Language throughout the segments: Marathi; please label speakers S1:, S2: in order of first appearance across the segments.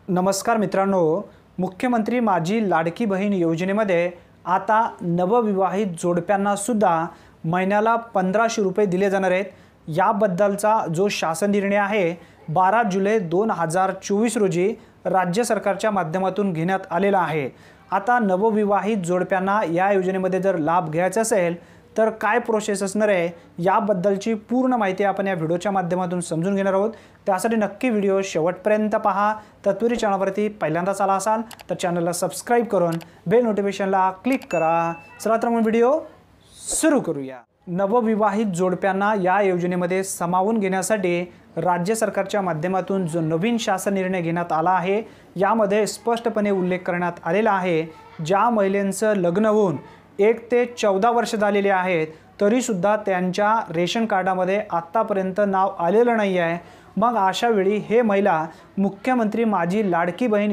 S1: नमस्कार मित्रांनो, मुख्यमंत्री माझी लाडकी बहीण योजनेमध्ये आता नवविवाहित जोडप्यांना सुद्धा महिन्याला 1500 रुपये दिले जाणार आहेत। याबद्दलचा जो शासन निर्णय आहे 12 जुलै 2024 रोजी राज्य सरकारच्या माध्यमातून घेण्यात आलेला आहे। आता नवविवाहित जोडप्यांना या योजनेमध्ये जर लाभ घ्यायचा असेल तर काय प्रोसेस असणार आहे याबद्दलची पूर्ण माहिती आपण या व्हिडिओच्या माध्यमातून समजून घेणार आहोत। त्यासाठी नक्की व्हिडिओ शेवटपर्यंत पहा। तत्पूर्वी चॅनलवरती पहिल्यांदाच आला असाल तर चॅनलला सबस्क्राइब करून बेल नोटिफिकेशनला क्लिक करा। चला तर मग व्हिडिओ सुरू करूया। नवविवाहित जोडप्यांना या योजनेमध्ये सामावून घेण्यासाठी राज्य सरकारच्या माध्यमातून जो नवीन शासन निर्णय घेण्यात आला आहे यामध्ये स्पष्टपणे उल्लेख करण्यात आलेला आहे, ज्या महिलांचं लग्न होऊन 1 ते 14 वर्ष झालेले आहेत तरी सुद्धा त्यांच्या रेशन कार्डामध्ये आतापर्यंत नाव आलेलं नाही आहे, मग अशा वेळी हे महिला मुख्यमंत्री माझी लाडकी बहीण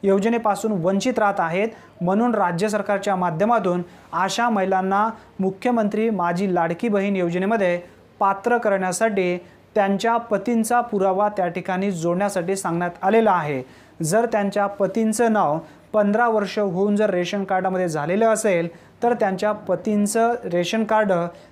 S1: योजनेपासून वंचित राहत आहेत। म्हणून राज्य सरकारच्या माध्यमातून अशा महिलांना मुख्यमंत्री माझी लाडकी बहीण योजनेमध्ये पात्र करण्यासाठी त्यांच्या पतींचा पुरावा त्या ठिकाणी जोडण्यासाठी सांगण्यात आलेला आहे। जर त्यांच्या पतींचं नाव 15 वर्ष होऊन जर रेशन कार्डामध्ये झालेलं असेल तर त्यांच्या पतींचं रेशन कार्ड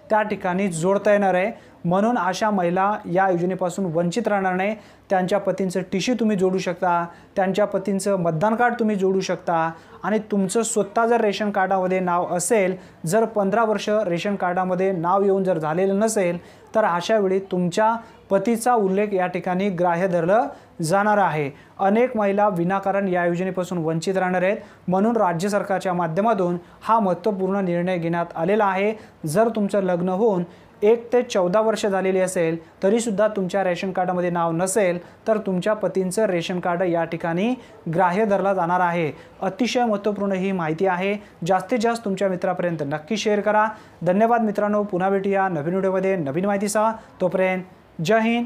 S1: त्या ठिकाणी जोडता येणार आहे। म्हणून अशा महिला या योजनेपासून वंचित राहणार नाही। त्यांच्या पतींचं टीसी तुम्ही जोडू शकता, त्यांच्या पतींचं मतदान कार्ड तुम्ही जोडू शकता आणि तुमचं स्वतः जर रेशन कार्डामध्ये नाव असेल, जर 15 वर्ष रेशन कार्डामध्ये नाव येऊन जर झालेलं नसेल तर अशा वेळी तुमच्या पतीचा उल्लेख या ठिकाणी ग्राह्य धरलं जाणार आहे। अनेक महिला विनाकारण या योजनेपासून वंचित राहणार आहेत, म्हणून राज्य सरकारच्या माध्यमातून हा महत्त्वपूर्ण निर्णय घेण्यात आलेला आहे। जर तुमचं लग्न होऊन 1 ते 14 वर्ष झालेली असेल तरी सुद्धा तुमच्या रेशन कार्डामध्ये नाव नसेल तर तुमच्या पतींचं रेशन कार्ड या ठिकाणी ग्राह्य धरला जाणार आहे। अतिशय महत्त्वपूर्ण ही माहिती आहे। जास्तीत जास्त तुमच्या मित्रांपर्यंत नक्की शेअर करा। धन्यवाद मित्रांनो, पुन्हा भेटूया नवीन व्हिडिओमध्ये नवीन माहितीसह। तोपर्यंत जय हिंद,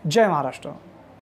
S1: जय महाराष्ट्र।